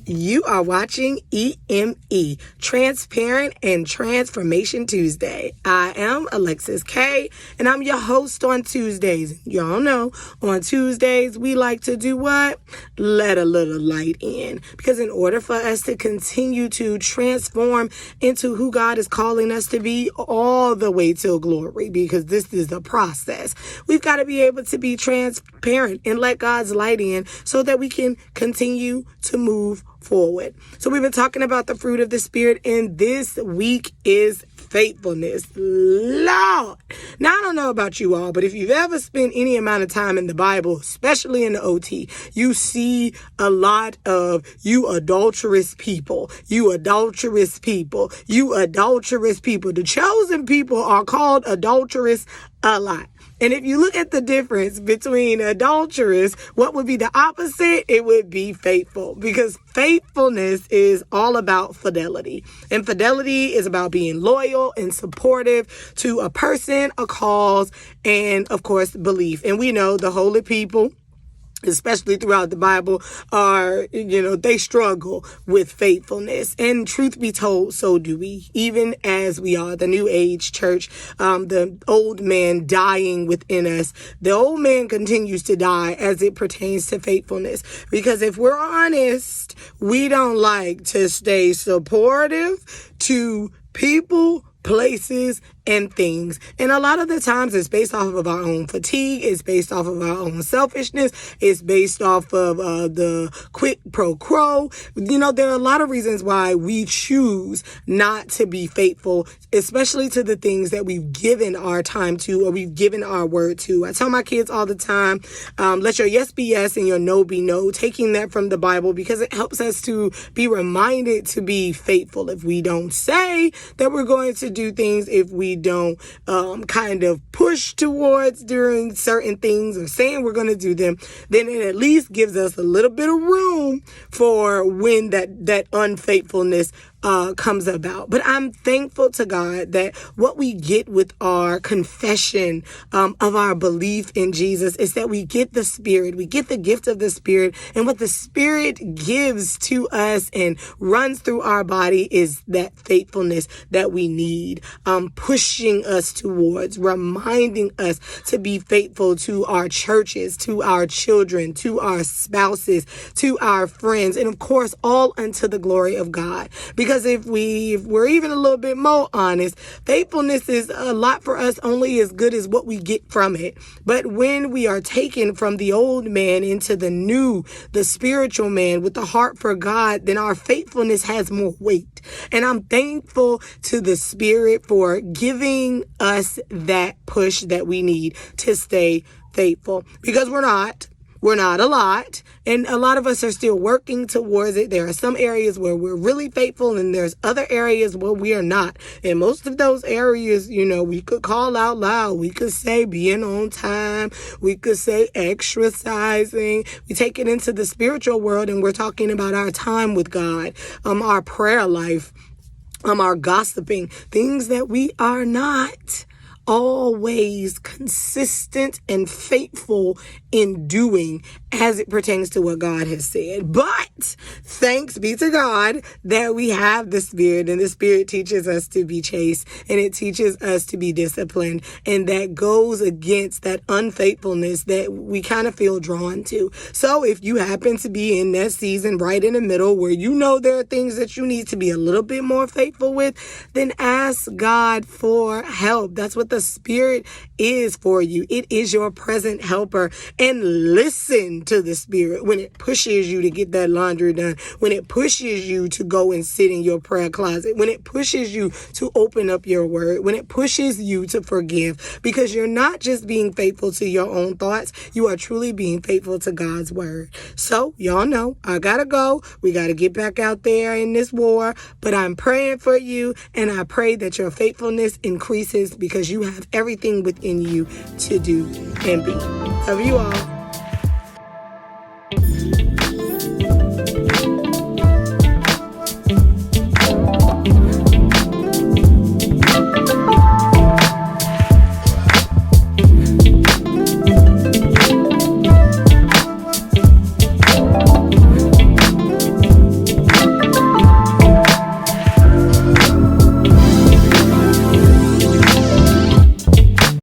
You are watching EME, Transparent and Transformation Tuesday. I am Alexis K, and I'm your host on Tuesdays. Y'all know, on Tuesdays, we like to do what? Let a little light in. Because in order for us to continue to transform into who God is calling us to be all the way till glory, because this is the process, we've got to be able to be transparent and let God's light in so that we can continue to move forward. So we've been talking about the fruit of the Spirit, and this week is faithfulness. Lord. Now, I don't know about you all, but if you've ever spent any amount of time in the Bible, especially in the OT, you see a lot of you adulterous people, you adulterous people, you adulterous people. The chosen people are called adulterous a lot. And if you look at the difference between adulterous, what would be the opposite? It would be faithful, because faithfulness is all about fidelity. And fidelity is about being loyal and supportive to a person, a cause, and of course, belief. And we know the holy people, especially throughout the Bible, are, they struggle with faithfulness. And truth be told, so do we. Even as we are the new age church, the old man dying within us, the old man continues to die as it pertains to faithfulness. Because if we're honest, we don't like to stay supportive to people, places, and things. And a lot of the times it's based off of our own fatigue. It's based off of our own selfishness. It's based off of the quid pro quo. There are a lot of reasons why we choose not to be faithful, especially to the things that we've given our time to or we've given our word to. I tell my kids all the time, let your yes be yes and your no be no, taking that from the Bible, because it helps us to be reminded to be faithful. If we don't say that we're going to do things, if we don't kind of push towards doing certain things or saying we're going to do them, then it at least gives us a little bit of room for when that unfaithfulness comes about. But I'm thankful to God that what we get with our confession of our belief in Jesus is that we get the Spirit, we get the gift of the Spirit, and what the Spirit gives to us and runs through our body is that faithfulness that we need, pushing us towards, reminding us to be faithful to our churches, to our children, to our spouses, to our friends, and of course, all unto the glory of God. Because if we're even a little bit more honest, faithfulness is a lot for us only as good as what we get from it. But when we are taken from the old man into the new, the spiritual man with the heart for God, then our faithfulness has more weight. And I'm thankful to the Spirit for giving us that push that we need to stay faithful, because we're not a lot, and a lot of us are still working towards it. There are some areas where we're really faithful, and there's other areas where we are not. And most of those areas, we could call out loud. We could say being on time. We could say exercising. We take it into the spiritual world, and we're talking about our time with God, our prayer life, our gossiping, things that we are not always consistent and faithful in doing as it pertains to what God has said. But thanks be to God that we have the Spirit, and the Spirit teaches us to be chaste, and it teaches us to be disciplined, and that goes against that unfaithfulness that we kind of feel drawn to. So if you happen to be in that season right in the middle where there are things that you need to be a little bit more faithful with, then ask God for help. That's what the Spirit is for you. It is your present helper. And listen to the Spirit when it pushes you to get that laundry done, when it pushes you to go and sit in your prayer closet, when it pushes you to open up your word, when it pushes you to forgive, because you're not just being faithful to your own thoughts, you are truly being faithful to God's word. So y'all know I gotta go. We gotta get back out there in this war, but I'm praying for you, and I pray that your faithfulness increases, because you have everything within you to do and be. Love you all.